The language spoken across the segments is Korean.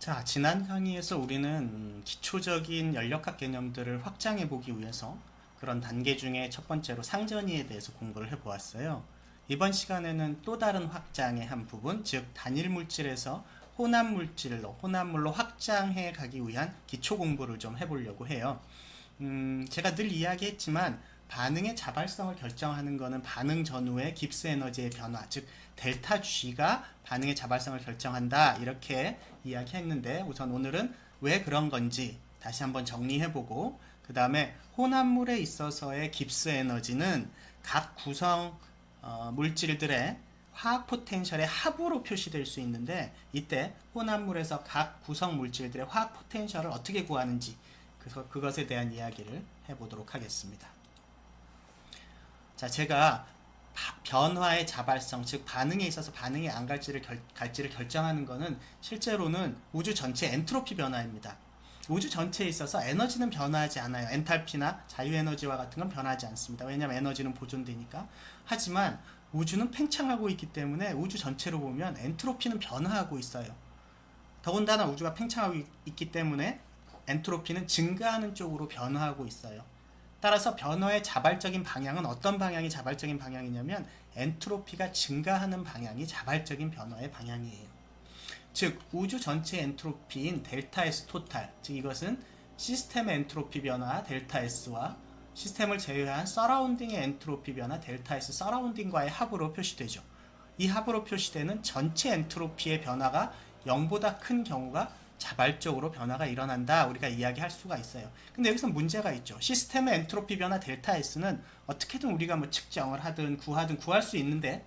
자, 지난 강의에서 우리는 기초적인 연력학 개념들을 확장해 보기 위해서 그런 단계 중에 첫 번째로 상전이에 대해서 공부를 해 보았어요. 이번 시간에는 또 다른 확장의 한 부분, 즉 단일 물질에서 혼합물로 확장해 가기 위한 기초 공부를 좀 해보려고 해요. 제가 늘 이야기했지만 반응의 자발성을 결정하는 것은 반응 전후의 깁스 에너지의 변화, 즉 델타 G가 반응의 자발성을 결정한다, 이렇게 이야기했는데, 우선 오늘은 왜 그런 건지 다시 한번 정리해보고, 그 다음에 혼합물에 있어서의 깁스 에너지는 각 구성 물질들의 화학 포텐셜의 합으로 표시될 수 있는데, 이때 혼합물에서 각 구성 물질들의 화학 포텐셜을 어떻게 구하는지, 그래서 그것에 대한 이야기를 해보도록 하겠습니다. 자, 제가 변화의 자발성, 즉 반응에 있어서 반응이 안 갈지를 결정하는 것은 실제로는 우주 전체 엔트로피 변화입니다. 우주 전체에 있어서 에너지는 변화하지 않아요. 엔탈피나 자유에너지와 같은 건 변하지 않습니다. 왜냐하면 에너지는 보존되니까. 하지만 우주는 팽창하고 있기 때문에 우주 전체로 보면 엔트로피는 변화하고 있어요. 더군다나 우주가 팽창하고 있기 때문에 엔트로피는 증가하는 쪽으로 변화하고 있어요. 따라서 변화의 자발적인 방향은 어떤 방향이 자발적인 방향이냐면 엔트로피가 증가하는 방향이 자발적인 변화의 방향이에요. 즉 우주 전체 엔트로피인 델타 S 토탈, 즉 이것은 시스템의 엔트로피 변화 델타 S와 시스템을 제외한 서라운딩의 엔트로피 변화 델타 S 서라운딩과의 합으로 표시되죠. 이 합으로 표시되는 전체 엔트로피의 변화가 0보다 큰 경우가 자발적으로 변화가 일어난다, 우리가 이야기할 수가 있어요. 근데 여기서 문제가 있죠. 시스템의 엔트로피 변화 델타 S는 어떻게든 우리가 뭐 측정을 하든 구할 수 있는데,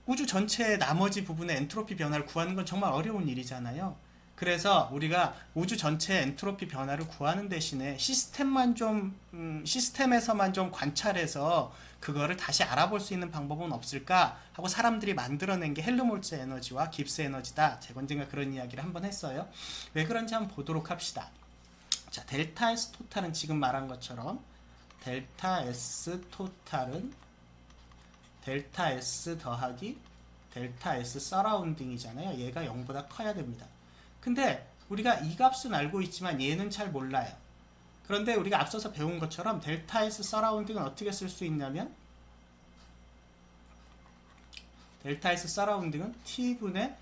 우주 전체의 나머지 부분의 엔트로피 변화를 구하는 건 정말 어려운 일이잖아요. 그래서 우리가 우주 전체의 엔트로피 변화를 구하는 대신에 시스템에서만 좀 관찰해서 그거를 다시 알아볼 수 있는 방법은 없을까 하고 사람들이 만들어낸 게 헬름홀츠 에너지와 깁스 에너지다. 제가 언젠가 그런 이야기를 한번 했어요. 왜 그런지 한번 보도록 합시다. 자, 델타 S 토탈은 지금 말한 것처럼 델타 S 토탈은 델타 S 더하기 델타 S 서라운딩이잖아요. 얘가 0보다 커야 됩니다. 근데 우리가 이 값은 알고 있지만 얘는 잘 몰라요. 그런데 우리가 앞서서 배운 것처럼 델타 S 서라운딩은 어떻게 쓸 수 있냐면, 델타 S 서라운딩은 T분의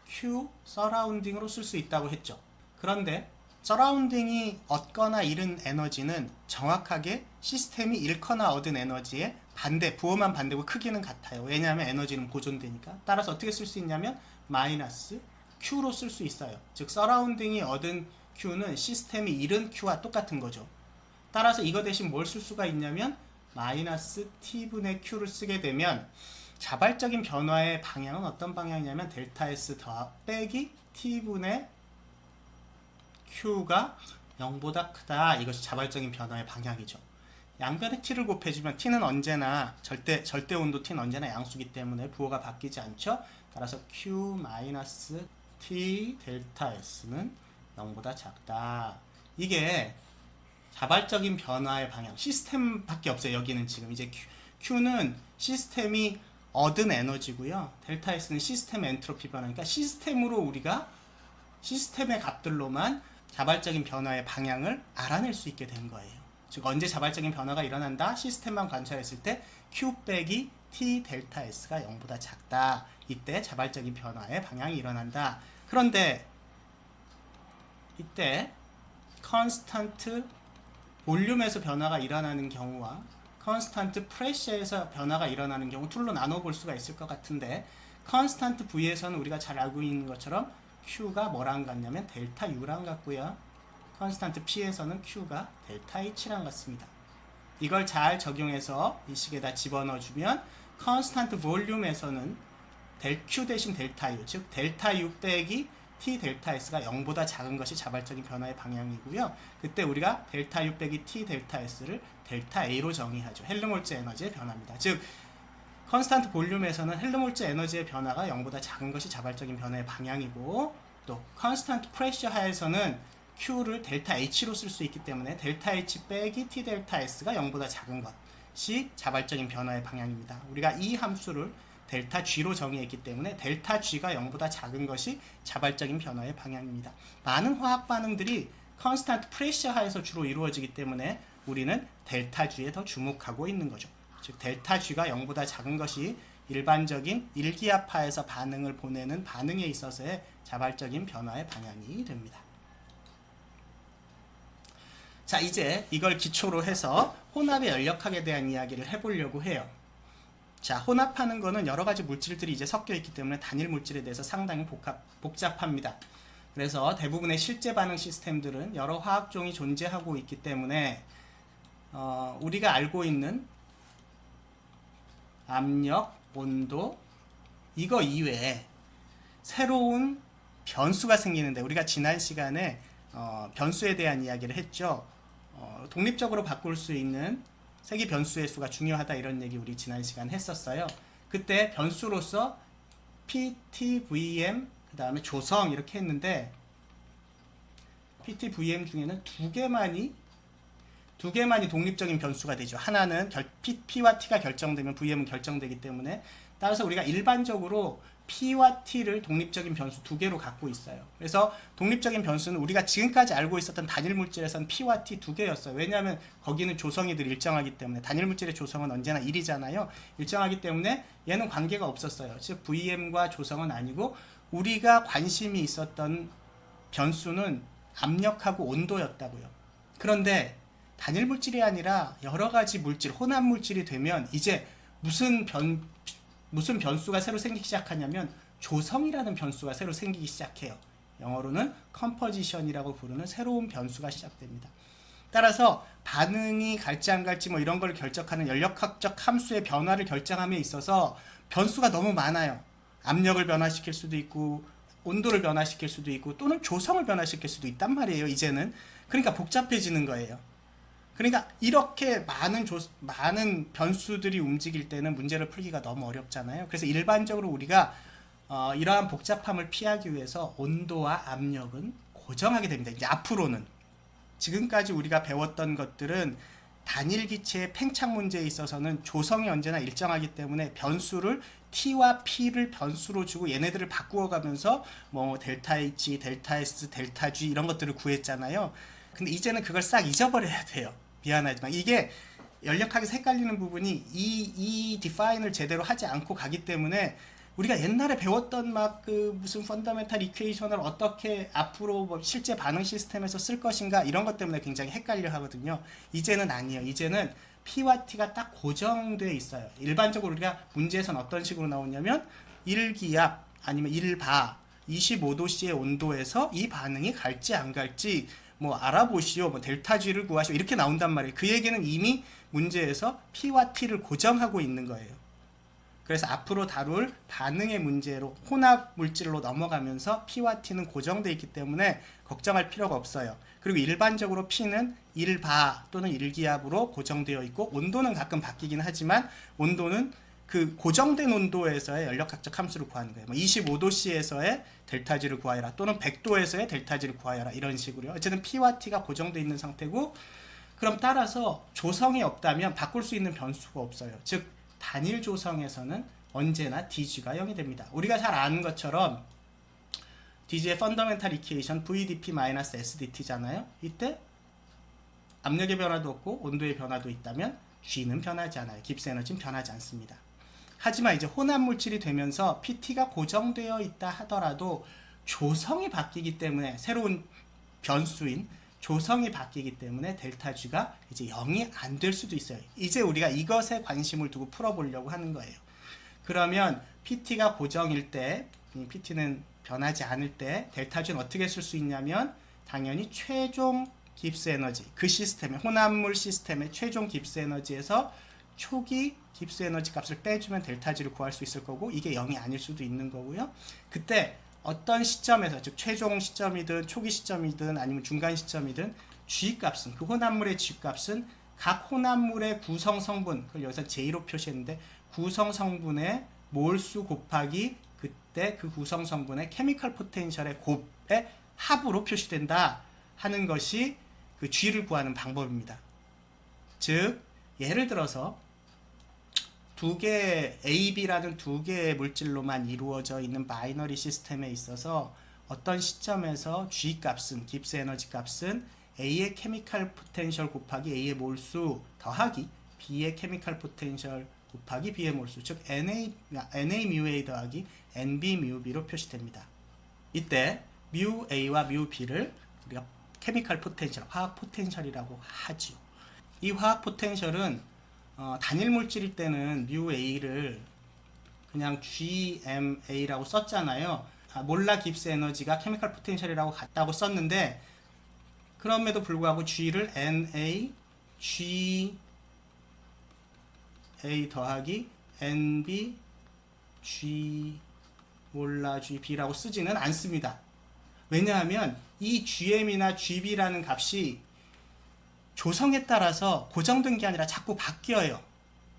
Q 서라운딩으로 쓸 수 있다고 했죠. 그런데 서라운딩이 얻거나 잃은 에너지는 정확하게 시스템이 잃거나 얻은 에너지의 반대, 부호만 반대고 크기는 같아요. 왜냐하면 에너지는 보존되니까. 따라서 어떻게 쓸 수 있냐면 마이너스 Q로 쓸 수 있어요. 즉 서라운딩이 얻은 Q는 시스템이 잃은 Q와 똑같은 거죠. 따라서 이거 대신 뭘 쓸 수가 있냐면 마이너스 T분의 Q를 쓰게 되면 자발적인 변화의 방향은 어떤 방향이냐면 델타 S 빼기 T분의 Q가 0보다 크다. 이것이 자발적인 변화의 방향이죠. 양변에 T를 곱해주면 T는 언제나 절대 온도 T는 언제나 양수기 때문에 부호가 바뀌지 않죠. 따라서 Q-T 델타 S는 0보다 작다. 이게 자발적인 변화의 방향, 시스템밖에 없어요. 여기는 지금 이제 Q는 시스템이 얻은 에너지고요. 델타 S는 시스템 엔트로피 변화니까 시스템으로 우리가 시스템의 값들로만 자발적인 변화의 방향을 알아낼 수 있게 된 거예요. 즉 언제 자발적인 변화가 일어난다? 시스템만 관찰했을 때 Q 빼기 T 델타 S가 0보다 작다. 이때 자발적인 변화의 방향이 일어난다. 그런데 이때 컨스턴트 볼륨에서 변화가 일어나는 경우와 컨스턴트 프레셔에서 변화가 일어나는 경우 둘로 나눠볼 수가 있을 것 같은데, 컨스턴트 V에서는 우리가 잘 알고 있는 것처럼 Q가 뭐랑 같냐면 델타 U랑 같고요. 컨스턴트 P에서는 Q가 델타 H랑 같습니다. 이걸 잘 적용해서 이 식에다 집어넣어주면 컨스턴트 볼륨에서는 델Q 대신 델타 U, 즉 델타 U 빼기 T 델타 S가 0보다 작은 것이 자발적인 변화의 방향이고요. 그때 우리가 델타 U 빼기 T 델타 S를 델타 A로 정의하죠. 헬름홀츠 에너지의 변화입니다. 즉 컨스턴트 볼륨에서는 헬름홀츠 에너지의 변화가 0보다 작은 것이 자발적인 변화의 방향이고, 또 컨스턴트 프레셔 하에서는 Q를 델타 H로 쓸 수 있기 때문에 델타 H 빼기 T 델타 S가 0보다 작은 것이 자발적인 변화의 방향입니다. 우리가 이 함수를 델타 G로 정의했기 때문에 델타 G가 0보다 작은 것이 자발적인 변화의 방향입니다. 많은 화학 반응들이 컨스탄트 프레셔 하에서 주로 이루어지기 때문에 우리는 델타 G에 더 주목하고 있는 거죠. 즉 델타 G가 0보다 작은 것이 일반적인 일기압하에서 반응을 보내는 반응에 있어서의 자발적인 변화의 방향이 됩니다. 자, 이제 이걸 기초로 해서 혼합의 연력학에 대한 이야기를 해보려고 해요. 자, 혼합하는 거는 여러 가지 물질들이 이제 섞여 있기 때문에 단일 물질에 대해서 상당히 복잡합니다. 그래서 대부분의 실제 반응 시스템들은 여러 화학종이 존재하고 있기 때문에 우리가 알고 있는 압력, 온도 이거 이외에 새로운 변수가 생기는데 우리가 지난 시간에 변수에 대한 이야기를 했죠. 독립적으로 바꿀 수 있는 세기 변수의 수가 중요하다 이런 얘기 우리 지난 시간 했었어요. 그때 변수로서 PT, VM 그 다음에 조성 이렇게 했는데 PT, VM 중에는 두 개만이 독립적인 변수가 되죠. 하나는 P와 T가 결정되면 VM은 결정되기 때문에 따라서 우리가 일반적으로 P와 T를 독립적인 변수 두 개로 갖고 있어요. 그래서 독립적인 변수는 우리가 지금까지 알고 있었던 단일 물질에서는 P와 T 두 개였어요. 왜냐하면 거기는 조성이 늘 일정하기 때문에 단일 물질의 조성은 언제나 1이잖아요. 일정하기 때문에 얘는 관계가 없었어요. 즉 VM과 조성은 아니고 우리가 관심이 있었던 변수는 압력하고 온도였다고요. 그런데 단일 물질이 아니라 여러 가지 물질, 혼합 물질이 되면 이제 무슨 변수가 새로 생기기 시작하냐면 조성이라는 변수가 새로 생기기 시작해요. 영어로는 컴포지션이라고 부르는 새로운 변수가 시작됩니다. 따라서 반응이 갈지 안 갈지 뭐 이런 걸 결정하는 연력학적 함수의 변화를 결정함에 있어서 변수가 너무 많아요. 압력을 변화시킬 수도 있고 온도를 변화시킬 수도 있고 또는 조성을 변화시킬 수도 있단 말이에요. 이제는. 그러니까 복잡해지는 거예요. 그러니까 이렇게 많은 변수들이 움직일 때는 문제를 풀기가 너무 어렵잖아요. 그래서 일반적으로 우리가 이러한 복잡함을 피하기 위해서 온도와 압력은 고정하게 됩니다. 이제 앞으로는 지금까지 우리가 배웠던 것들은 단일 기체의 팽창 문제에 있어서는 조성이 언제나 일정하기 때문에 변수를 T와 P를 변수로 주고 얘네들을 바꾸어 가면서 뭐 델타 H, 델타 S, 델타 G 이런 것들을 구했잖아요. 근데 이제는 그걸 싹 잊어버려야 돼요. 미안하지만 이게 연력학에서 헷갈리는 부분이 이 디파인을 제대로 하지 않고 가기 때문에 우리가 옛날에 배웠던 막 그 무슨 펀더멘탈 이퀘이션을 어떻게 앞으로 뭐 실제 반응 시스템에서 쓸 것인가 이런 것 때문에 굉장히 헷갈려 하거든요. 이제는 아니에요. 이제는 P와 T가 딱 고정되어 있어요. 일반적으로 우리가 문제에서는 어떤 식으로 나오냐면 1기압 아니면 1바 25도씨의 온도에서 이 반응이 갈지 안 갈지 뭐 알아보시오, 뭐 델타 G를 구하시오 이렇게 나온단 말이에요. 그 얘기는 이미 문제에서 P와 T를 고정하고 있는 거예요. 그래서 앞으로 다룰 반응의 문제로 혼합 물질로 넘어가면서 P와 T는 고정되어 있기 때문에 걱정할 필요가 없어요. 그리고 일반적으로 P는 1바 또는 1기압으로 고정되어 있고 온도는 가끔 바뀌긴 하지만 온도는 그 고정된 온도에서의 연력학적 함수를 구하는 거예요. 뭐 25도씨에서의 델타 G를 구하여라 또는 100도에서의 델타 G를 구하여라 이런 식으로요. 어쨌든 P와 T가 고정되어 있는 상태고 그럼 따라서 조성이 없다면 바꿀 수 있는 변수가 없어요. 즉 단일 조성에서는 언제나 DG가 0이 됩니다. 우리가 잘 아는 것처럼 DG의 펀더멘탈 이퀘이션 VDP-SDT잖아요. 이때 압력의 변화도 없고 온도의 변화도 있다면 G는 변하지 않아요. 깁스 에너지는 변하지 않습니다. 하지만 이제 혼합 물질이 되면서 PT가 고정되어 있다 하더라도 조성이 바뀌기 때문에 새로운 변수인 조성이 바뀌기 때문에 델타 G가 이제 0이 안 될 수도 있어요. 이제 우리가 이것에 관심을 두고 풀어보려고 하는 거예요. 그러면 PT가 고정일 때, PT는 변하지 않을 때 델타 G는 어떻게 쓸 수 있냐면 당연히 최종 깁스 에너지, 그 시스템의 혼합물 시스템의 최종 깁스 에너지에서 초기 깁스 에너지 값을 빼주면 델타 G를 구할 수 있을 거고 이게 0이 아닐 수도 있는 거고요. 그때 어떤 시점에서 즉 최종 시점이든 초기 시점이든 아니면 중간 시점이든 G 값은 그 혼합물의 G 값은 각 혼합물의 구성 성분 그걸 여기서 J로 표시했는데 구성 성분의 몰수 곱하기 그때 그 구성 성분의 케미컬 포텐셜의 곱의 합으로 표시된다 하는 것이 그 G를 구하는 방법입니다. 즉 예를 들어서 두 개, A, B라는 두 개의 물질로만 이루어져 있는 바이너리 시스템에 있어서 어떤 시점에서 G 값은, 깁스 에너지 값은 A의 케미칼 포텐셜 곱하기 A의 몰수 더하기 B의 케미칼 포텐셜 곱하기 B의 몰수, 즉 NA mu A 더하기 NB mu B로 표시됩니다. 이때 mu A와 mu B를 우리가 케미칼 포텐셜, 화학 포텐셜이라고 하죠. 이 화학 포텐셜은 단일 물질일 때는 mu A를 그냥 GMA라고 썼잖아요. 몰라 깁스 에너지가 케미칼 포텐셜이라고 같다고 썼는데, 그럼에도 불구하고 G를 NA, GA 더하기 NB, G 몰라 GB라고 쓰지는 않습니다. 왜냐하면 이 GM이나 GB라는 값이 조성에 따라서 고정된 게 아니라 자꾸 바뀌어요.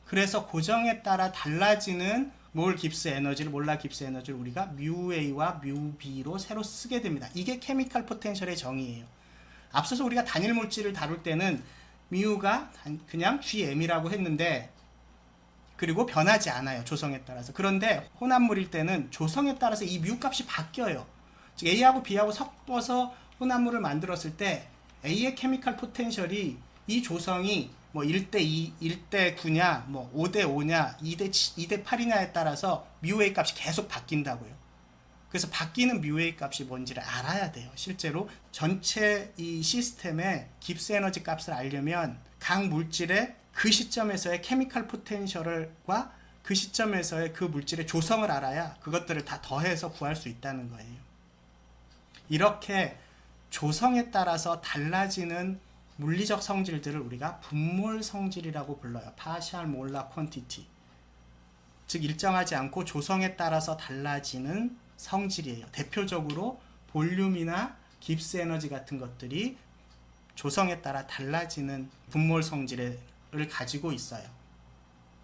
그래서 고정에 따라 달라지는 몰 깁스 에너지를, 몰라 깁스 에너지를 우리가 mu A와 mu B로 새로 쓰게 됩니다. 이게 케미칼 포텐셜의 정의예요. 앞서서 우리가 단일 물질을 다룰 때는 mu가 그냥 GM이라고 했는데, 그리고 변하지 않아요, 조성에 따라서. 그런데 혼합물일 때는 조성에 따라서 이 mu 값이 바뀌어요. 즉 A하고 B하고 섞어서 혼합물을 만들었을 때 A의 케미칼 포텐셜이 이 조성이 뭐 1대2, 1대9냐, 뭐 5대5냐, 2대8이냐에 따라서 mu A 값이 계속 바뀐다고요. 그래서 바뀌는 mu A 값이 뭔지를 알아야 돼요. 실제로 전체 이 시스템의 깁스 에너지 값을 알려면 각 물질의 그 시점에서의 케미칼 포텐셜과 그 시점에서의 그 물질의 조성을 알아야 그것들을 다 더해서 구할 수 있다는 거예요. 이렇게 조성에 따라서 달라지는 물리적 성질들을 우리가 분몰 성질이라고 불러요. partial molar quantity. 즉 일정하지 않고 조성에 따라서 달라지는 성질이에요. 대표적으로 볼륨이나 깁스 에너지 같은 것들이 조성에 따라 달라지는 분몰 성질을 가지고 있어요.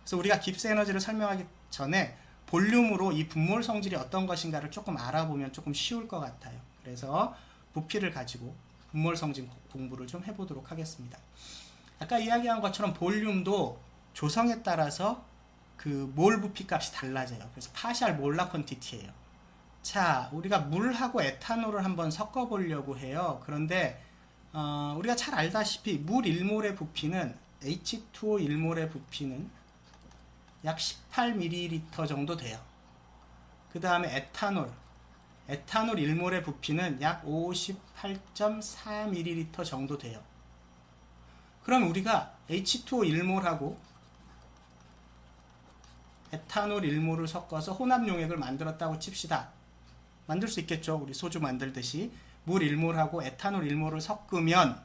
그래서 우리가 깁스 에너지를 설명하기 전에 볼륨으로 이 분몰 성질이 어떤 것인가를 조금 알아보면 조금 쉬울 것 같아요. 그래서 부피를 가지고 분몰 성질 공부를 좀 해보도록 하겠습니다. 아까 이야기한 것처럼 볼륨도 조성에 따라서 그 몰 부피 값이 달라져요. 그래서 파셜 몰라 퀀티티예요. 자, 우리가 물하고 에탄올을 한번 섞어 보려고 해요. 그런데 우리가 잘 알다시피 물 1몰의 부피는 H2O 1몰의 부피는 약 18ml 정도 돼요. 그 다음에 에탄올 1몰의 부피는 약 58.4ml 정도 돼요. 그럼 우리가 H2O 1몰하고 에탄올 1몰을 섞어서 혼합 용액을 만들었다고 칩시다. 만들 수 있겠죠. 우리 소주 만들듯이 물 1몰하고 에탄올 1몰을 섞으면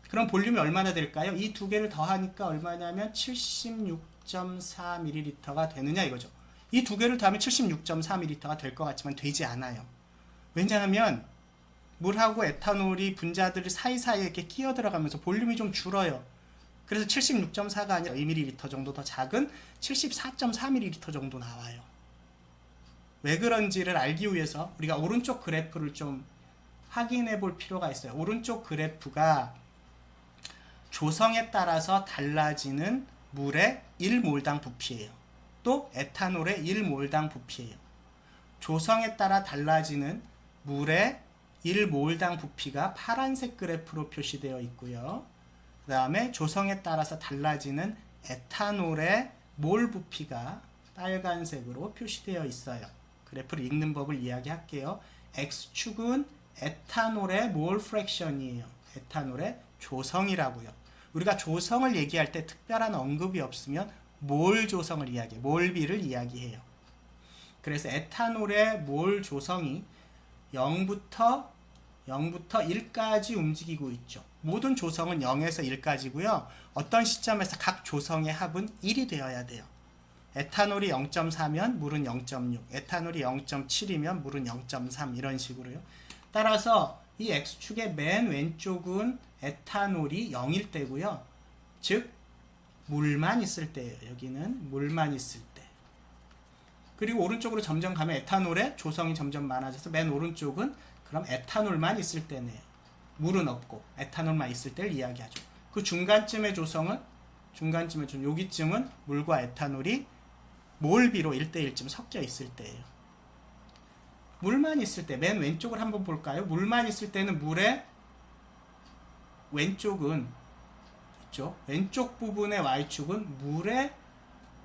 그럼 볼륨이 얼마나 될까요? 이 두 개를 더하니까 얼마냐면 76.4ml가 되느냐 이거죠. 이 두 개를 더하면 76.4ml가 될 것 같지만 되지 않아요. 왜냐하면 물하고 에탄올이 분자들 사이사이에 이렇게 끼어 들어가면서 볼륨이 좀 줄어요. 그래서 76.4가 아니라 2ml 정도 더 작은 74.4ml 정도 나와요. 왜 그런지를 알기 위해서 우리가 오른쪽 그래프를 좀 확인해 볼 필요가 있어요. 오른쪽 그래프가 조성에 따라서 달라지는 물의 1몰당 부피예요. 또 에탄올의 1몰당 부피예요. 조성에 따라 달라지는 물의 1몰당 부피가 파란색 그래프로 표시되어 있고요. 그 다음에 조성에 따라서 달라지는 에탄올의 몰 부피가 빨간색으로 표시되어 있어요. 그래프를 읽는 법을 이야기할게요. X축은 에탄올의 몰 프랙션이에요. 에탄올의 조성이라고요. 우리가 조성을 얘기할 때 특별한 언급이 없으면 몰 조성을 이야기해요. 몰비를 이야기해요. 그래서 에탄올의 몰 조성이 0부터 1까지 움직이고 있죠. 모든 조성은 0에서 1까지고요. 어떤 시점에서 각 조성의 합은 1이 되어야 돼요. 에탄올이 0.4면 물은 0.6, 에탄올이 0.7이면 물은 0.3 이런 식으로요. 따라서 이 X축의 맨 왼쪽은 에탄올이 0일 때고요. 즉 물만 있을 때예요. 여기는 물만 있을 때. 그리고 오른쪽으로 점점 가면 에탄올의 조성이 점점 많아져서 맨 오른쪽은 그럼 에탄올만 있을 때네요. 물은 없고 에탄올만 있을 때를 이야기하죠. 그 중간쯤의 조성은 여기쯤은 물과 에탄올이 몰비로 1대1쯤 섞여 있을 때예요. 물만 있을 때, 맨 왼쪽을 한번 볼까요? 물만 있을 때는 물의 왼쪽은 있죠. 왼쪽 부분의 y축은 물의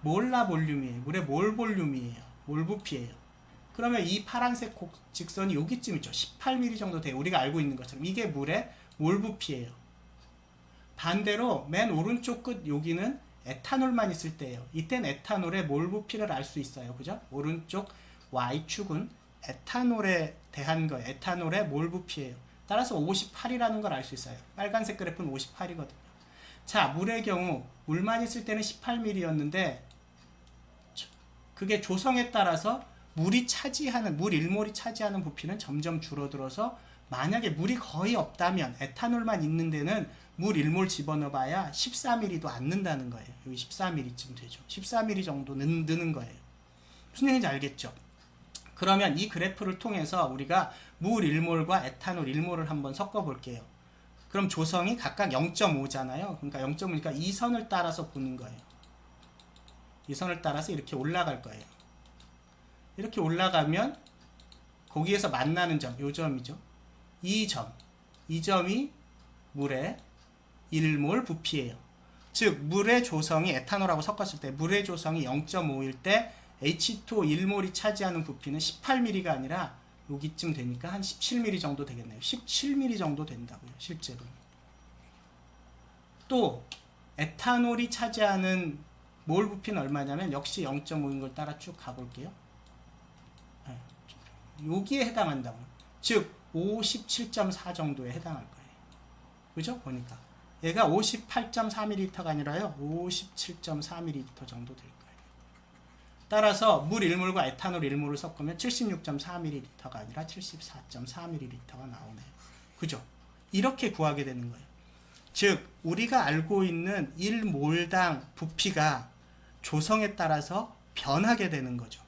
몰라 볼륨이에요. 물의 몰 볼륨이에요. 몰 부피예요. 그러면 이 파란색 직선이 여기쯤 있죠. 18mm 정도 돼요. 우리가 알고 있는 것처럼 이게 물의 몰 부피예요. 반대로 맨 오른쪽 끝 여기는 에탄올만 있을 때예요. 이땐 에탄올의 몰 부피를 알 수 있어요. 그죠? 오른쪽 y축은 에탄올에 대한 거예요. 에탄올의 몰 부피예요. 따라서 58이라는 걸 알 수 있어요. 빨간색 그래프는 58이거든요. 자, 물의 경우 물만 있을 때는 18mm였는데 그게 조성에 따라서 물이 차지하는, 물 1몰이 차지하는 부피는 점점 줄어들어서 만약에 물이 거의 없다면 에탄올만 있는 데는 물 1몰 집어넣어봐야 14mm도 안 는다는 거예요. 여기 14mm쯤 되죠. 14mm 정도 느는 거예요. 무슨 얘기인지 알겠죠? 그러면 이 그래프를 통해서 우리가 물 1몰과 에탄올 1몰을 한번 섞어 볼게요. 그럼 조성이 각각 0.5잖아요. 그러니까 0.5니까 이 선을 따라서 보는 거예요. 이 선을 따라서 이렇게 올라갈 거예요. 이렇게 올라가면 거기에서 만나는 점, 요 점이죠. 이 점이 물의 1몰 부피예요. 즉 물의 조성이 에탄올하고 섞었을 때 물의 조성이 0.5일 때 H2O 1몰이 차지하는 부피는 18mm가 아니라 여기쯤 되니까 한 17mm 정도 되겠네요. 17mm 정도 된다고요. 실제로는. 또 에탄올이 차지하는 몰 부피는 얼마냐면 역시 0.5인 걸 따라 쭉 가볼게요. 여기에 해당한다고. 즉 57.4 정도에 해당할 거예요. 그죠? 보니까 얘가 58.4ml가 아니라요 57.4ml 정도 될 거예요. 따라서 물 1몰과 에탄올 1몰을 섞으면 76.4ml가 아니라 74.4ml가 나오네요. 그죠? 이렇게 구하게 되는 거예요. 즉 우리가 알고 있는 1몰당 부피가 조성에 따라서 변하게 되는 거죠.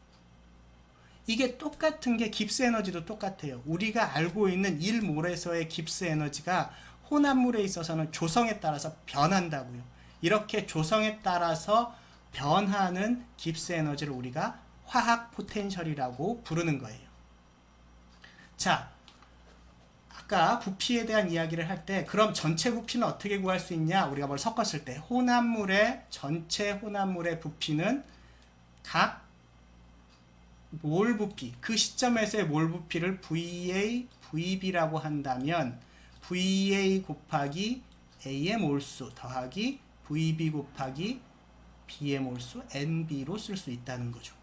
이게 똑같은 게 깁스 에너지도 똑같아요. 우리가 알고 있는 1몰에서의 깁스 에너지가 혼합물에 있어서는 조성에 따라서 변한다고요. 이렇게 조성에 따라서 변하는 깁스 에너지를 우리가 화학 포텐셜이라고 부르는 거예요. 자, 아까 부피에 대한 이야기를 할 때 그럼 전체 부피는 어떻게 구할 수 있냐? 우리가 뭘 섞었을 때 전체 혼합물의 부피는 각 몰 부피, 그 시점에서의 몰 부피를 VA, VB라고 한다면 VA 곱하기 A의 몰수 더하기 VB 곱하기 B의 몰수 NB로 쓸 수 있다는 거죠.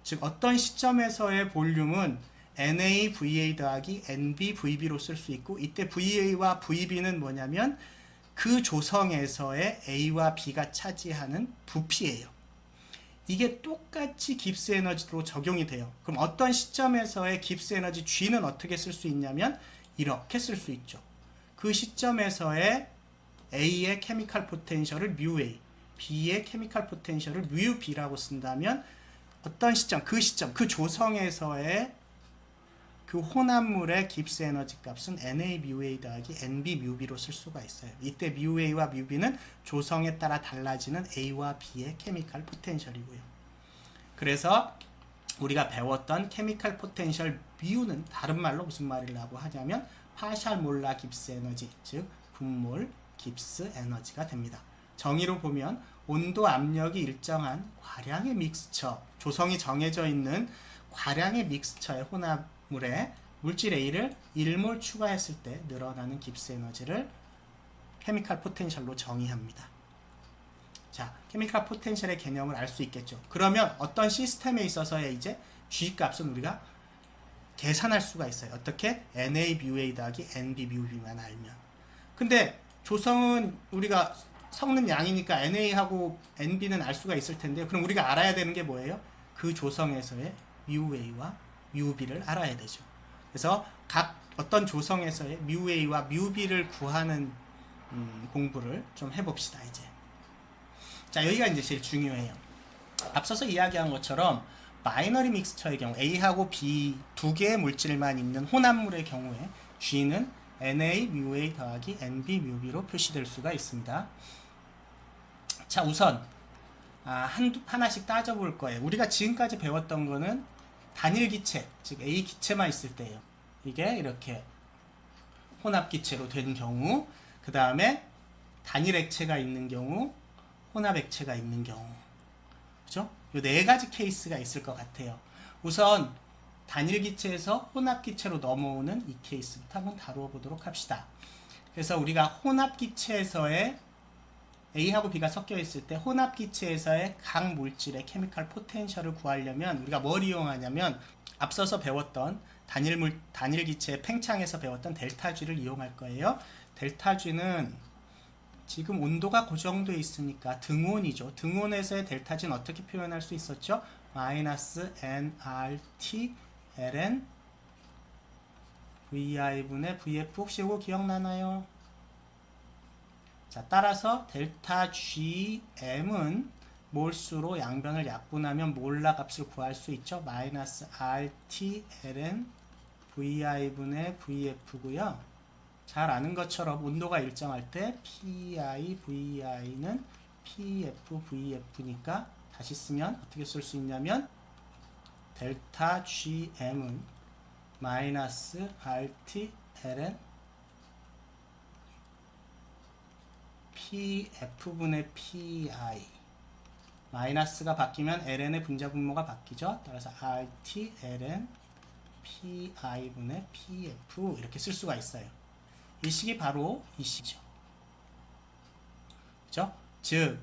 즉 어떤 시점에서의 볼륨은 NA, VA 더하기 NB, VB로 쓸 수 있고 이때 VA와 VB는 뭐냐면 그 조성에서의 A와 B가 차지하는 부피예요. 이게 똑같이 깁스 에너지로 적용이 돼요. 그럼 어떤 시점에서의 깁스 에너지 G는 어떻게 쓸 수 있냐면 이렇게 쓸 수 있죠. 그 시점에서의 A의 케미칼 포텐셜을 뮤A, B의 케미칼 포텐셜을 뮤B라고 쓴다면 어떤 시점, 그 조성에서의 그 혼합물의 깁스 에너지 값은 NA 뮤A 더하기 NB 뮤B로 쓸 수가 있어요. 이때 뮤A와 뮤B는 조성에 따라 달라지는 A와 B의 케미칼 포텐셜이고요. 그래서 우리가 배웠던 케미칼 포텐셜 뮤는 다른 말로 무슨 말이라고 하냐면 파샬 몰라 깁스 에너지, 즉 분몰 깁스 에너지가 됩니다. 정의로 보면 온도 압력이 일정한 과량의 믹스처, 조성이 정해져 있는 과량의 믹스처의 혼합물에 물질 A를 1몰 추가했을 때 늘어나는 깁스 에너지를 케미칼 포텐셜로 정의합니다. 자, 케미칼 포텐셜의 개념을 알 수 있겠죠. 그러면 어떤 시스템에 있어서의 이제 G 값은 우리가 계산할 수가 있어요. 어떻게? NA 뮤A 더하기 NB 뮤B만 알면. 근데 조성은 우리가 섞는 양이니까 NA하고 NB는 알 수가 있을 텐데요. 그럼 우리가 알아야 되는 게 뭐예요? 그 조성에서의 뮤A와 뮤B를 알아야 되죠. 그래서 각 어떤 조성에서의 뮤A와 뮤B를 구하는 공부를 좀 해봅시다. 이제 자, 여기가 이제 제일 중요해요. 앞서서 이야기한 것처럼 바이너리 믹스처의 경우 A하고 B 두 개의 물질만 있는 혼합물의 경우에 G는 NA 뮤A 더하기 NB 뮤B로 표시될 수가 있습니다. 자, 우선 하나씩 따져볼 거예요. 우리가 지금까지 배웠던 거는 단일 기체, 즉 A 기체만 있을 때예요. 이게 이렇게 혼합 기체로 된 경우, 그 다음에 단일 액체가 있는 경우, 혼합 액체가 있는 경우, 그죠? 이 네 가지 케이스가 있을 것 같아요. 우선 단일 기체에서 혼합 기체로 넘어오는 이 케이스부터 한번 다루어 보도록 합시다. 그래서 우리가 혼합 기체에서의 A하고 B가 섞여 있을 때 혼합 기체에서의 각 물질의 케미컬 포텐셜을 구하려면 우리가 뭘 이용하냐면 앞서서 배웠던 단일 기체의 팽창에서 배웠던 델타 G를 이용할 거예요. 델타 G는 지금 온도가 고정되어 있으니까 등온이죠. 등온에서의 델타 G는 어떻게 표현할 수 있었죠? 마이너스 nRT ln VI분의 VF. 혹시 이거 기억나나요? 자, 따라서 델타 GM은 몰수로 양변을 약분하면 몰라 값을 구할 수 있죠. 마이너스 RT ln VI분의 VF고요. 잘 아는 것처럼 온도가 일정할 때 PI, VI는 PF, VF니까 다시 쓰면 어떻게 쓸 수 있냐면 델타 GM은 마이너스 RT ln PF분의 PI. 마이너스가 바뀌면 ln의 분자 분모가 바뀌죠. 따라서 RT ln PI분의 PF 이렇게 쓸 수가 있어요. 이 식이 바로 이 식이죠. 그죠? 즉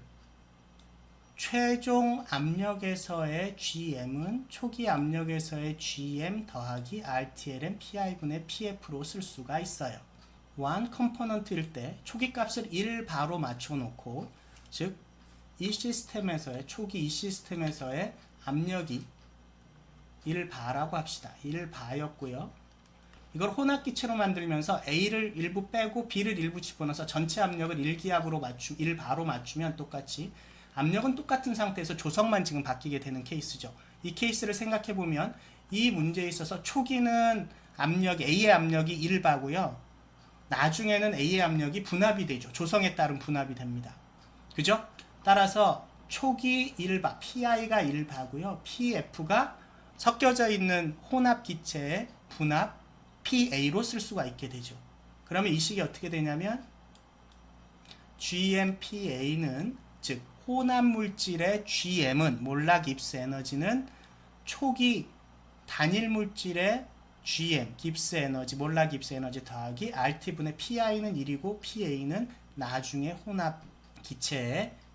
최종 압력에서의 GM은 초기 압력에서의 GM 더하기 RTLN PI분의 PF로 쓸 수가 있어요. 원 컴포넌트일 때 초기 값을 1바로 맞춰놓고, 즉 이 시스템에서의 초기 이 시스템에서의 압력이 1바라고 합시다. 1바였고요. 이걸 혼합기체로 만들면서 A를 일부 빼고 B를 일부 집어넣어서 전체 압력을 1바로 맞추면 똑같이 압력은 똑같은 상태에서 조성만 지금 바뀌게 되는 케이스죠. 이 케이스를 생각해보면 이 문제에 있어서 초기는 A의 압력이 1바고요. 나중에는 A의 압력이 분압이 되죠. 조성에 따른 분압이 됩니다. 그죠? 따라서 초기 1바, PI가 1바고요. PF가 섞여져 있는 혼합기체의 분압 PA로 쓸 수가 있게 되죠. 그러면 이 식이 어떻게 되냐면 GMPA는 즉 혼합물질의 GM은 몰락 깁스 에너지는 초기 단일 물질의 GM 깁스 에너지 몰락 깁스 에너지 더하기 RT분의 PI는 1이고 PA는 나중에 혼합 기체의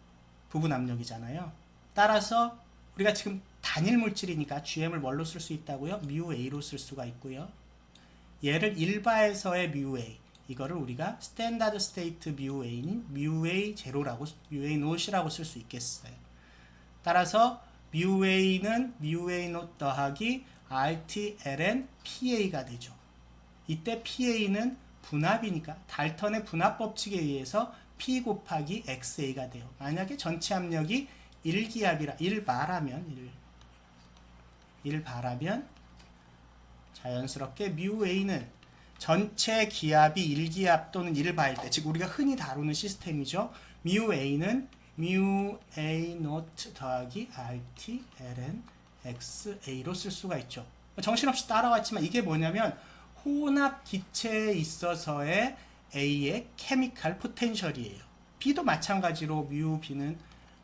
부분 압력이잖아요. 따라서 우리가 지금 단일 물질이니까 GM을 뭘로 쓸 수 있다고요? 뮤A로 쓸 수가 있고요. 얘를 1바에서의 뮤A, 이거를 우리가 스탠다드 스테이트 뮤A인 뮤A 제로라고, 뮤A 노트이라고 쓸 수 있겠어요. 따라서 뮤A는 뮤A 노트 더하기 RT ln PA가 되죠. 이때 PA는 분압이니까 달턴의 분압 법칙에 의해서 P 곱하기 XA가 돼요. 만약에 전체 압력이 1기압이라 1바라면 자연스럽게 뮤A는 전체 기압이 1기압 또는 1바일 때, 즉 우리가 흔히 다루는 시스템이죠. 뮤A는 뮤A 노트 더하기 RT ln XA로 쓸 수가 있죠. 정신없이 따라왔지만 이게 뭐냐면 혼합 기체에 있어서의 A의 케미컬 포텐셜이에요. B도 마찬가지로 뮤B는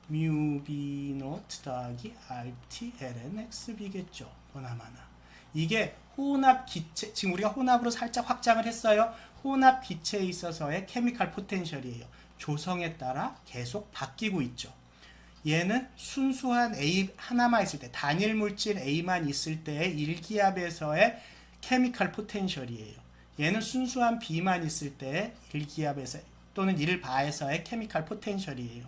뮤B 노트 더하기 RT ln XB겠죠. 보나마나. 이게 혼합 기체, 지금 우리가 혼합으로 살짝 확장을 했어요. 혼합 기체에 있어서의 케미컬 포텐셜이에요. 조성에 따라 계속 바뀌고 있죠. 얘는 순수한 A 하나만 있을 때, 단일 물질 A만 있을 때의 1기압에서의 케미컬 포텐셜이에요. 얘는 순수한 B만 있을 때의 1기압에서 또는 1바에서의 케미컬 포텐셜이에요.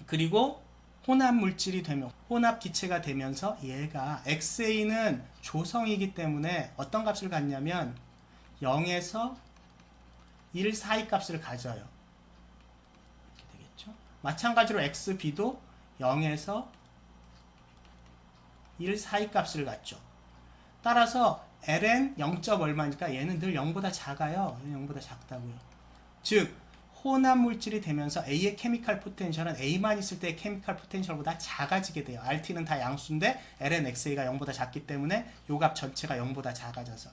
그리고 혼합 물질이 되면, 혼합 기체가 되면서 얘가 XA는 조성이기 때문에 어떤 값을 갖냐면 0에서 1 사이 값을 가져요. 이렇게 되겠죠. 마찬가지로 XB도 0에서 1 사이 값을 갖죠. 따라서 ln 0. 얼마니까 얘는 늘 0보다 작아요. 0보다 작다고요. 즉 혼합 물질이 되면서 A의 케미칼 포텐셜은 A만 있을 때의 케미칼 포텐셜보다 작아지게 돼요. RT는 다 양수인데 Ln XA가 0보다 작기 때문에 요 값 전체가 0보다 작아져서.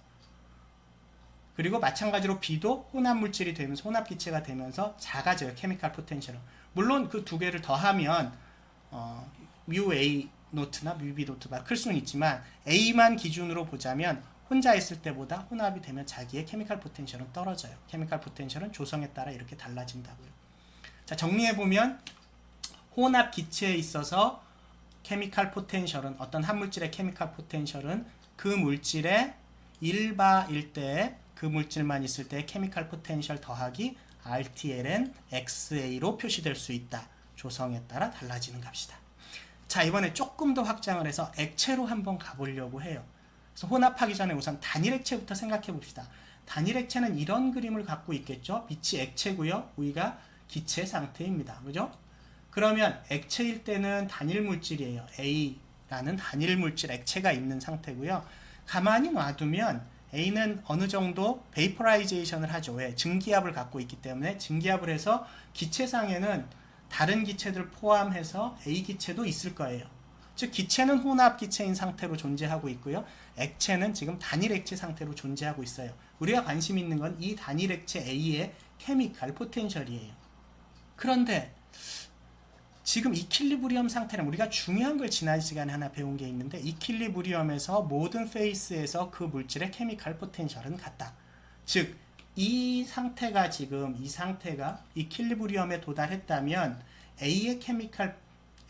그리고 마찬가지로 B도 혼합 물질이 되면서 혼합 기체가 되면서 작아져요. 케미칼 포텐셜은. 물론 그 두 개를 더하면 뮤 A 노트나 뮤 B 노트가 클 수는 있지만 A만 기준으로 보자면 혼자 있을 때보다 혼합이 되면 자기의 케미칼 포텐셜은 떨어져요. 케미칼 포텐셜은 조성에 따라 이렇게 달라진다고요. 자, 정리해보면 혼합 기체에 있어서 케미칼 포텐셜은 어떤 한 물질의 케미칼 포텐셜은 그 물질의 1바일 때 그 물질만 있을 때 케미칼 포텐셜 더하기 RTLN XA로 표시될 수 있다. 조성에 따라 달라지는 값이다. 자, 이번에 조금 더 확장을 해서 액체로 한번 가보려고 해요. 그래서 혼합하기 전에 우선 단일 액체부터 생각해 봅시다. 단일 액체는 이런 그림을 갖고 있겠죠. 빛이 액체고요. 우리가 기체 상태입니다. 그죠? 그러면 액체일 때는 단일 물질이에요. A라는 단일 물질 액체가 있는 상태고요. 가만히 놔두면 A는 어느 정도 베이퍼라이제이션을 하죠. 왜? 증기압을 갖고 있기 때문에 증기압을 해서 기체상에는 다른 기체들 포함해서 A 기체도 있을 거예요. 즉 기체는 혼합 기체인 상태로 존재하고 있고요. 액체는 지금 단일 액체 상태로 존재하고 있어요. 우리가 관심 있는 건 이 단일 액체 A의 케미칼 포텐셜이에요. 그런데 지금 이퀄리브리엄 상태는 우리가 중요한 걸 지난 시간에 하나 배운 게 있는데 이퀄리브리엄에서 모든 페이스에서 그 물질의 케미칼 포텐셜은 같다. 즉 이 상태가 지금 이 상태가 이퀄리브리엄에 도달했다면 A의 케미칼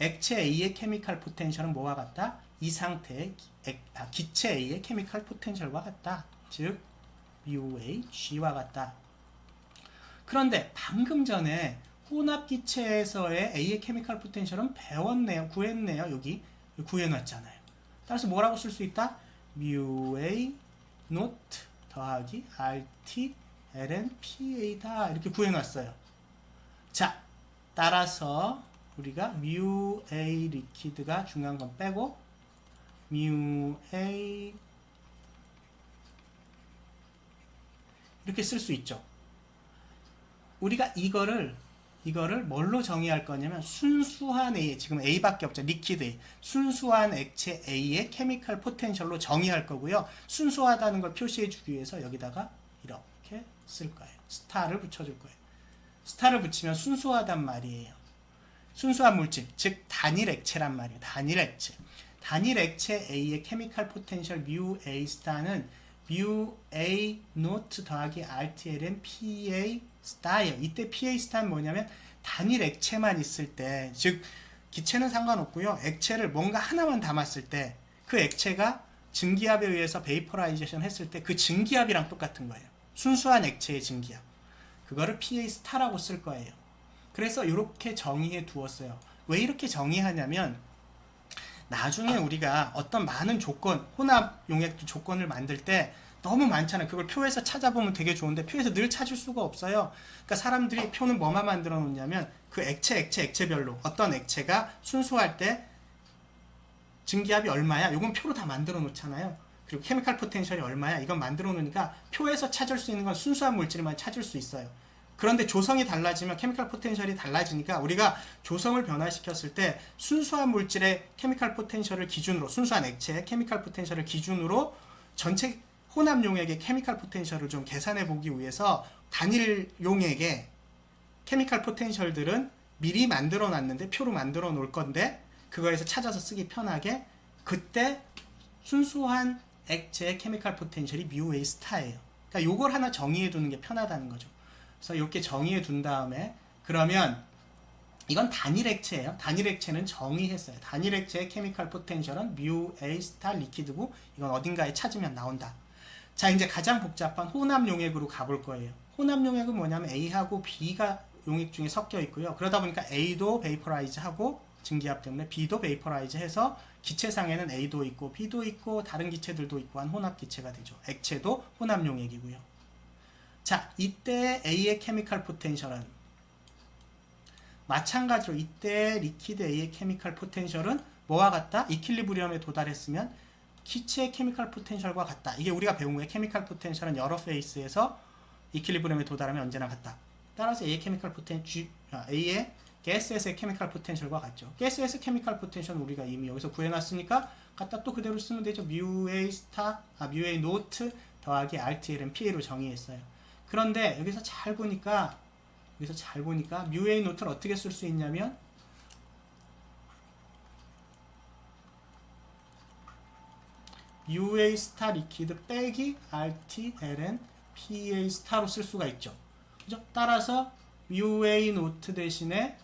액체 A의 케미칼 포텐셜은 뭐와 같다? 이 상태의 기체 A의 케미칼 포텐셜과 같다. 즉 μA, G와 같다. 그런데 방금 전에 혼합 기체에서의 A의 케미칼 포텐셜은 배웠네요. 구했네요. 여기 구해놨잖아요. 따라서 뭐라고 쓸 수 있다? μA 노트 더하기 RT ln PA다. 이렇게 구해놨어요. 자, 따라서 우리가 μA 리퀴드가 중요한 건 빼고 μA 이렇게 쓸 수 있죠. 우리가 이거를 뭘로 정의할 거냐면 순수한 A, 지금 A밖에 없죠. 리퀴드 A. 순수한 액체 A의 케미칼 포텐셜로 정의할 거고요. 순수하다는 걸 표시해 주기 위해서 여기다가 이렇게 쓸 거예요. 스타를 붙여줄 거예요. 스타를 붙이면 순수하단 말이에요. 순수한 물질, 즉 단일 액체란 말이에요. 단일 액체. 단일 액체 A의 케미칼 포텐셜 mu A 스타는 mu A 노트 더하기 RTLN PA 스타예요. 이때 PA 스타는 뭐냐면 단일 액체만 있을 때, 즉 기체는 상관없고요. 액체를 뭔가 하나만 담았을 때 그 액체가 증기압에 의해서 베이퍼라이제이션 했을 때 그 증기압이랑 똑같은 거예요. 순수한 액체의 증기압. 그거를 PA 스타라고 쓸 거예요. 그래서 이렇게 정의해 두었어요. 왜 이렇게 정의하냐면 나중에 우리가 어떤 많은 조건, 혼합 용액 조건을 만들 때 너무 많잖아요. 그걸 표에서 찾아보면 되게 좋은데 표에서 늘 찾을 수가 없어요. 그러니까 사람들이 표는 뭐만 만들어 놓냐면 그 액체별로 어떤 액체가 순수할 때 증기압이 얼마야? 이건 표로 다 만들어 놓잖아요. 그리고 케미칼 포텐셜이 얼마야? 이건 만들어 놓으니까 표에서 찾을 수 있는 건 순수한 물질만 찾을 수 있어요. 그런데 조성이 달라지면 케미칼 포텐셜이 달라지니까 우리가 조성을 변화시켰을 때 순수한 물질의 케미칼 포텐셜을 기준으로, 순수한 액체의 케미칼 포텐셜을 기준으로 전체 혼합 용액의 케미칼 포텐셜을 좀 계산해 보기 위해서 단일 용액의 케미칼 포텐셜들은 미리 만들어 놨는데 표로 만들어 놓을 건데 그거에서 찾아서 쓰기 편하게 그때 순수한 액체의 케미칼 포텐셜이 μA 스타예요. 그러니까 요걸 하나 정의해 두는 게 편하다는 거죠. 그래서 이렇게 정의해 둔 다음에 그러면 이건 단일 액체예요. 단일 액체는 정의했어요. 단일 액체의 케미칼 포텐셜은 μA 스타 리퀴드고 이건 어딘가에 찾으면 나온다. 자, 이제 가장 복잡한 혼합 용액으로 가볼 거예요. 혼합 용액은 뭐냐면 A하고 B가 용액 중에 섞여 있고요. 그러다 보니까 A도 베이퍼라이즈 하고 증기압 때문에 B도 베이퍼라이즈 해서 기체상에는 A도 있고 B도 있고 다른 기체들도 있고 한 혼합 기체가 되죠. 액체도 혼합 용액이고요. 자, 이때 A의 케미칼 포텐셜은 마찬가지로 이때 리퀴드 A의 케미칼 포텐셜은 뭐와 같다? 이퀄리브리엄에 도달했으면 기체의 케미칼 포텐셜과 같다. 이게 우리가 배운 거예요. 케미칼 포텐셜은 여러 페이스에서 이퀄리브리엄에 도달하면 언제나 같다. 따라서 A의 A의 가스에서의 케미컬 포텐셜과 같죠. 가스에서 케미컬 포텐셜은 우리가 이미 여기서 구해놨으니까 갖다 또 그대로 쓰면 되죠. 뮤A 노트 더하기 RTL은 PA로 정의했어요. 그런데 여기서 잘 보니까 뮤A 노트를 어떻게 쓸 수 있냐면 UA 스타 리퀴드 빼기 RTLN PA 스타로 쓸 수가 있죠. 그죠? 따라서 UA 노트 대신에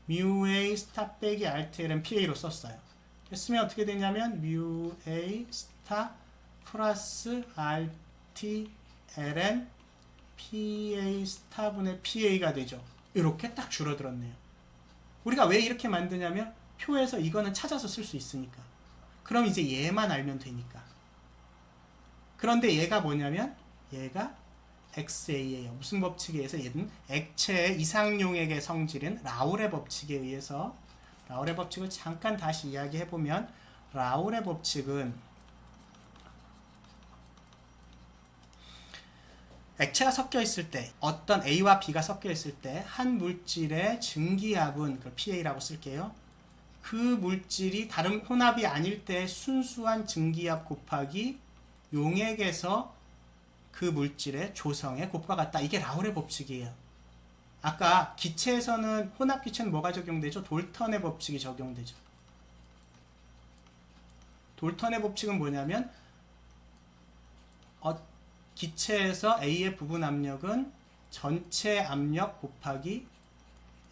MUA 스타 빼기 RTLN PA로 썼어요. 했으면 어떻게 되냐면 MUA 스타 플러스 RTLN PA 스타분의 PA가 되죠. 이렇게 딱 줄어들었네요. 우리가 왜 이렇게 만드냐면 표에서 이거는 찾아서 쓸 수 있으니까. 그럼 이제 얘만 알면 되니까. 그런데 얘가 뭐냐면 얘가 XA예요. 무슨 법칙에 의해서? 얘는 액체의 이상용액의 성질인 라울의 법칙에 의해서, 라울의 법칙을 잠깐 다시 이야기해보면, 라울의 법칙은 액체가 섞여 있을 때, 어떤 A와 B가 섞여 있을 때 한 물질의 증기압은, 그걸 PA라고 쓸게요. 그 물질이 다른 혼합이 아닐 때 순수한 증기압 곱하기 용액에서 그 물질의 조성의 곱과 같다. 이게 라울의 법칙이에요. 아까 기체에서는, 혼합 기체는 뭐가 적용되죠? 돌턴의 법칙이 적용되죠. 돌턴의 법칙은 뭐냐면 기체에서 A의 부분 압력은 전체 압력 곱하기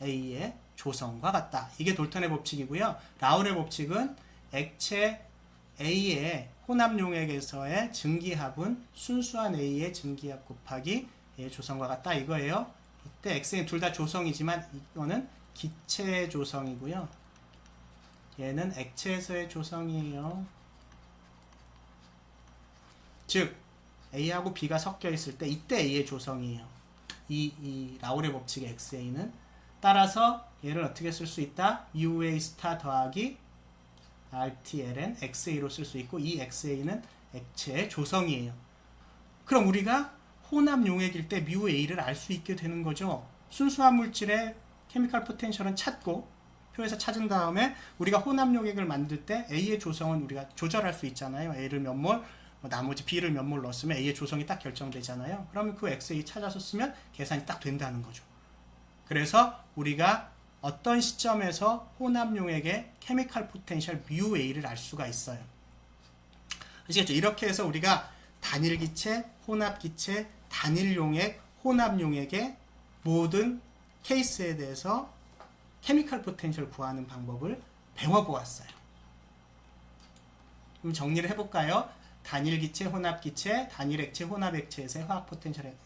A의 조성과 같다. 이게 돌턴의 법칙이고요. 라울의 법칙은 액체 A의 혼합 용액에서의 증기합은 순수한 A의 증기합 곱하기 A의 조성과 같다. 이거예요. 이때 X는 둘 다 조성이지만 이거는 기체의 조성이고요. 얘는 액체에서의 조성이에요. 즉 A하고 B가 섞여 있을 때 이때 A의 조성이에요. 이 라울의 법칙의 XA는. 따라서 얘를 어떻게 쓸 수 있다? UA 스타 더하기 RTLN XA로 쓸 수 있고, 이 XA는 액체의 조성이에요. 그럼 우리가 혼합 용액일 때 뮤A를 알 수 있게 되는 거죠. 순수한 물질의 케미컬 포텐셜은 찾고, 표에서 찾은 다음에 우리가 혼합 용액을 만들 때 A의 조성은 우리가 조절할 수 있잖아요. A를 몇 몰, 나머지 B를 몇 몰 넣었으면 A의 조성이 딱 결정되잖아요. 그러면 그 XA 찾아서 쓰면 계산이 딱 된다는 거죠. 그래서 우리가 어떤 시점에서 혼합 용액의 케미컬 포텐셜 뮤A를 알 수가 있어요. 아시겠죠? 이렇게 해서 우리가 단일 기체, 혼합 기체, 단일 용액, 혼합 용액의 모든 케이스에 대해서 케미컬 포텐셜 구하는 방법을 배워보았어요. 그럼 정리를 해볼까요? 단일 기체, 혼합 기체, 단일 액체, 혼합 액체에서의 화학 포텐셜을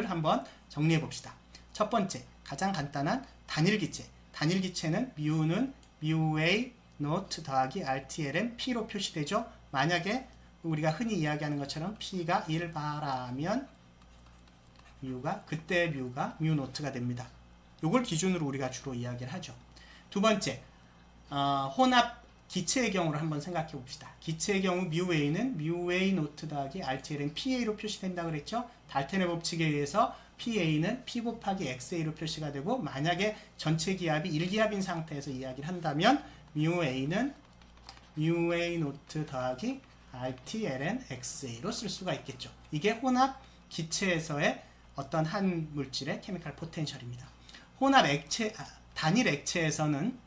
한번 정리해 봅시다. 첫 번째, 가장 간단한 단일 기체. 단일 기체는 뮤는 MUA 노트 더하기 RTLN P로 표시되죠. 만약에 우리가 흔히 이야기하는 것처럼 P가 1바라면 그때 뮤가 뮤 노트가 됩니다. 이걸 기준으로 우리가 주로 이야기를 하죠. 두 번째, 혼합 기체의 경우를 한번 생각해 봅시다. 기체의 경우 뮤A는 MUA 노트 더하기 RTLN PA로 표시된다 그랬죠. 달텐의 법칙에 의해서 PA는 P 곱하기 XA로 표시가 되고, 만약에 전체 기압이 1기압인 상태에서 이야기를 한다면 MUA는 MUA 노트 더하기 RTLN XA로 쓸 수가 있겠죠. 이게 혼합 기체에서의 어떤 한 물질의 케미컬 포텐셜입니다. 혼합 액체, 단일 액체에서는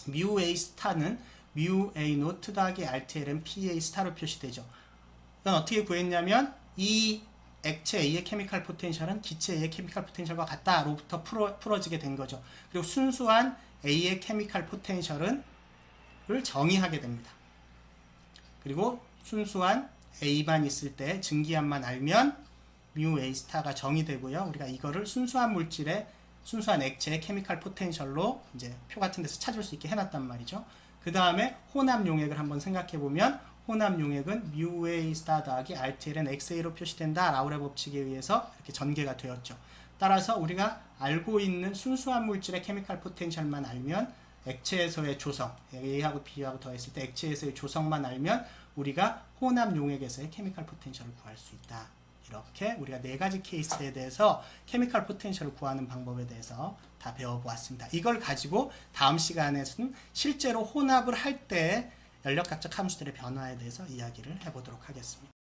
MUA 스타는 MUA 노트 더하기 RTLN PA 스타로 표시되죠. 이건 어떻게 구했냐면 이 액체 A의 케미컬 포텐셜은 기체 A의 케미컬 포텐셜과 같다로부터 풀어지게 된 거죠. 그리고 순수한 A의 케미컬 포텐셜을 정의하게 됩니다. 그리고 순수한 A만 있을 때 증기압만 알면 MUA 스타가 정의되고요. 우리가 이거를 순수한 물질의, 순수한 액체의 케미컬 포텐셜로 이제 표 같은 데서 찾을 수 있게 해놨단 말이죠. 그 다음에 혼합 용액을 한번 생각해 보면, 혼합 용액은 MUA 스타 더하기 RTLN XA로 표시된다. 라울의 법칙에 의해서 이렇게 전개가 되었죠. 따라서 우리가 알고 있는 순수한 물질의 케미컬 포텐셜만 알면, 액체에서의 조성, A하고 B하고 더했을 때 액체에서의 조성만 알면 우리가 혼합 용액에서의 케미컬 포텐셜을 구할 수 있다. 이렇게 우리가 4가지 케이스에 대해서 케미컬 포텐셜을 구하는 방법에 대해서 다 배워보았습니다. 이걸 가지고 다음 시간에서는 실제로 혼합을 할 때 연력각적 함수들의 변화에 대해서 이야기를 해보도록 하겠습니다.